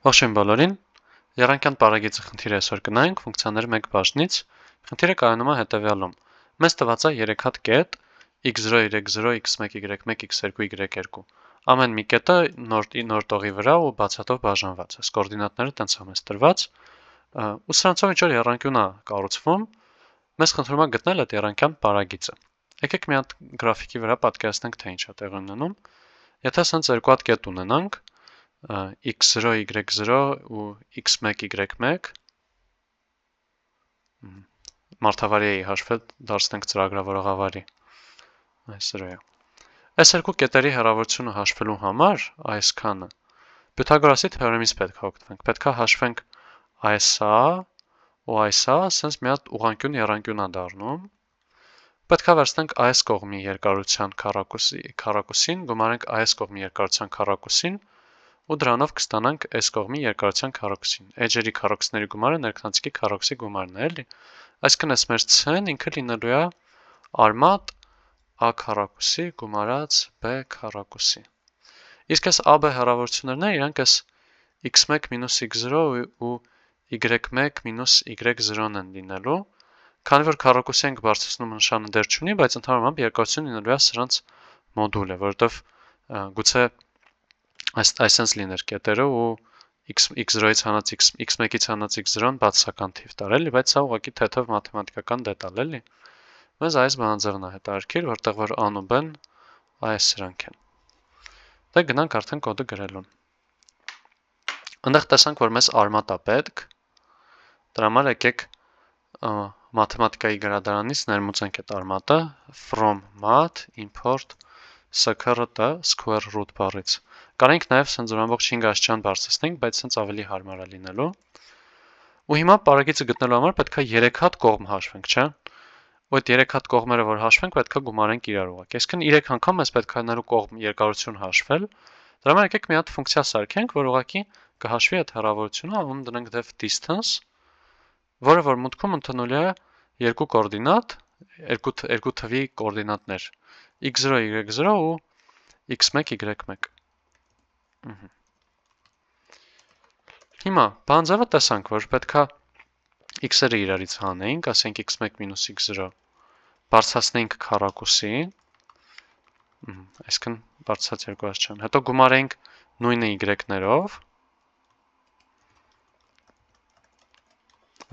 Ողջույն բոլորին, եռանկյան պարագիծը խնդիրը այսօր կնայենք ֆունկցիաների մեկ բաժնից, խնդիրը կայանում է հետևյալում, մեզ տված է 3 հատ կետ, x0, y0, x1, y1, x2, y2, ամեն մի կետը նոր տողի վրա ու բացատով բաժանված, այս կորդինատները տենց է մեզ տրված, ու սրանցով ինչ-որ եռանկյուն է կառուցվում, մեզ խնդրում է գտնել այդ եռանկյան պարագիծը։ Եկեք մի հատ գրաֆիկի վրա պատկերացնենք, թե ինչ է տեղի ունենում, եթե սենց երկու հատ կետ ունենանք, x0, y0 ու x1, y1 մարդավարի էի հաշվել, դարձնենք ծրագրավորողավարի այս սրոյա։ Այս երկու կետերի հեռավորությունը հաշվելու համար այսքանը Պյութագորասի թեորեմից պետք է օգտվենք, պետք է հաշվենք այսա ու այսա, սենց մի հատ ուղղանկյուն եռանկյուն է դառնում, պետք է վերցնենք այս կողմի երկարության քառակուսին, գումարենք այս կողմի երկարության քառակուսին ու դրանով կստանանք այս կողմի երկարության քառակուսին։ Էջերի քառակուսների գումարը ներքնացիկի քառակուսի գումարն է, էլի։ Այսինքն այս մեր c-ն ինքը լինելու է արմատ a քառակուսի գումարած b քառակուսի։ Իսկ այս AB հեռավորություններն են, իրանք այս x1 մինուս x0 ու y1 մինուս y0-ն են լինելու, քանի որ քառակուսի ենք բարձրացնում նշանը դեր չունի, բայց ընդհանրապես երկարությունը լինելու է սրանց մոդուլը, որովհետև գուցե այսպես լիներ կետերը ու x0-ից հանած x1-ից հանած x0-ն բացասական թիվ տար, էլի, բայց սա ուղղակի թեթև մաթեմատիկական դետալ, էլի։ Մեզ այս բանաձևն է հետաքրքիր, որտեղ որ a-ն ու b-ն այս սրանք են։ Դե գնանք արդեն կոդը գրելուն։ Այնտեղ տեսանք, որ մեզ արմատ է պետք, դրա համար եկեք մաթեմատիկայի գրադարանից ներմուծենք այդ արմատը from math import scrt square root բառից։ Կարենք նաև սենց ամբողջ 5 աստիճան բարձրացնենք, բայց սենց ավելի հարմար է լինելու։ Ու հիմա պարագիծը գտնելու համար պետք է 3 հատ կողմ հաշվենք, չէ՞։ Ու այդ 3 հատ կողմերը, որ հաշվենք, պետք է գումարենք իրար ուղղակի։ Այսինքն 3 անգամ մեզ պետք է նայելու կողմ երկարություն հաշվել։ Դրա համար եկեք մի հատ ֆունկցիա սարքենք, որ ուղղակի կհաշվի այդ հեռավորությունը, անում դնենք def distance, որը որ մուտքում ընդունելու է երկու կոորդինատ, երկու թվի կոորդինատներ x0, y0 ու x1, y1։ Հիմա բանձավը տեսանք, որ պետքա x-երը իրարից հանեինք, ասենք x1 մինուս x0 բարձրացնեինք քառակուսի, այսքան բարձրացած երկու աստիճան, հետո գումարենք նույնը y-ներով,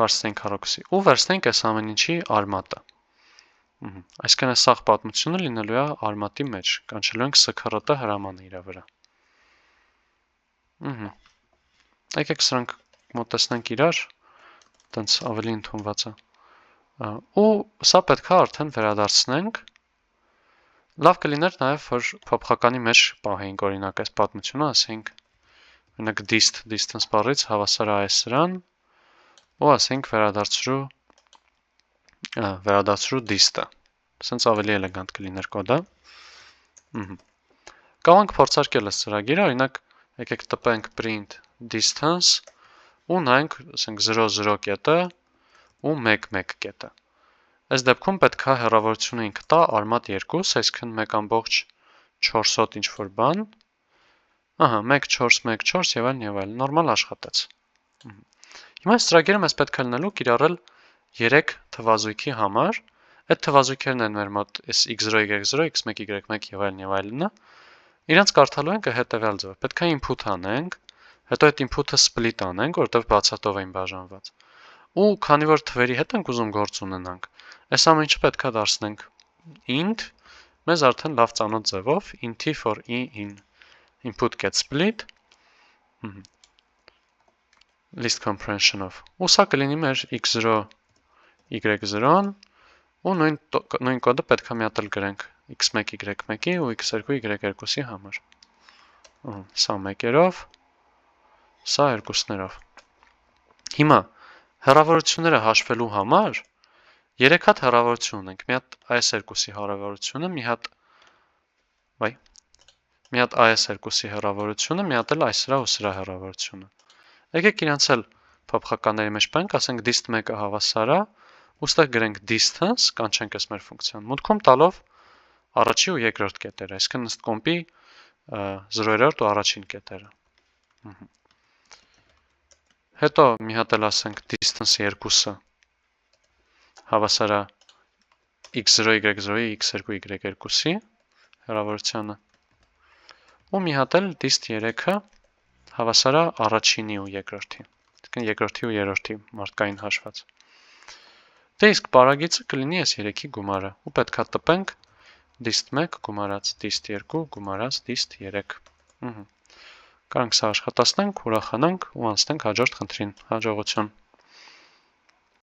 բարձրացնենք քառակուսի ու վերցնենք այս ամեն ինչի արմատը։ Այսինքն այս սաղ պատմությունը լինելու է արմատի մեջ, կանչելու ենք scrt հրամանը իրա վրա։ Եկեք սրանք մոտեցնենք իրար, տենց ավելի ընդունված է։ Ու սա պետք է արդեն վերադարձնենք։ Լավ կլիներ նաև, որ փոփխականի մեջ պահեինք օրինակ այս պատմությունը, ասենք օրինակ distance բառից հավասար է այս սրան, ու ասենք վերադարձրու dist-ը։ Սենց ավելի էլեգանտ կլիներ կոդը։ Կարող ենք փորձարկել այս ծրագիրը, օրինակ եկեք տպենք print distance ու նայենք, ասենք 0,0 կետը ու 1,1 կետը։ Այս դեպքում պետք է հեռավորությունը ինքը տա արմատ 2, այսինքն 1,4 հոտ ինչ-որ բան։ Ահա, 1,4, 1,4 եւ այլն, նորմալ աշխատեց։ Հիմա այս ծրագիրը մեզ պետք է լինելու կիրառել 3 թվազույգի համար։ Այդ թվազույգերն են մեր մոտ x0, y0, x1, y1 եւ այլն։ Իրանց կարդալու ենք հետեւյալ ձևով։ Պետք է input անենք, հետո այդ input-ը split անենք, որտեղ բացատով էին բաժանված։ Ու քանի որ թվերի հետ ենք ուզում գործ ունենանք, այս ամեն ինչը պետք է դարձնենք int, մեզ արդեն լավ ծանոթ ձևով int for in input get split list comprehension-ով։ Ու սա կլինի մեր x0, y0-ն, ու նույն կոդը պետք է մի հատ էլ գրենք x1, y1-ի ու x2, y2-ի համար։ Սա մեկերով, սա երկուսներով։ Հիմա հեռավորությունները հաշվելու համար 3 հատ հեռավորություն ունենք, մի հատ այս երկուսի հեռավորությունը, մի հատ այս երկուսի հեռավորությունը, մի հատ էլ այս սրա ու սրա հեռավորությունը։ Եկեք իրանց էլ փոփխականների մեջ պահենք, ասենք dist 1-ը հավասար է, ու ստեղ գրենք distance, կանչենք այս մեր ֆունկցիան, մուտքում տալով առաջի ու երկրորդ կետերը, այսինքն ըստ կոմպի 0-րդ ու առաջին կետերը։ Հետո մի հատ էլ ասենք distance 2-ը հավասար է x0 y0-ի x2 y2-ի հեռավորությանը։ Ու մի հատ էլ dist 3-ը հավասար է առաջինի ու երկրորդի, երկրորդի ու երրորդի մարդկային հաշված։ Դե իսկ պարագիծը կլինի այս 3-ի գումարը, ու պետքա տպենք dist 1 գումարած dist 2 գումարած dist 3։ Կարանք սա աշխատացնենք, ուրախանանք ու անցնենք հաջորդ խնդրին։ Հաջողություն։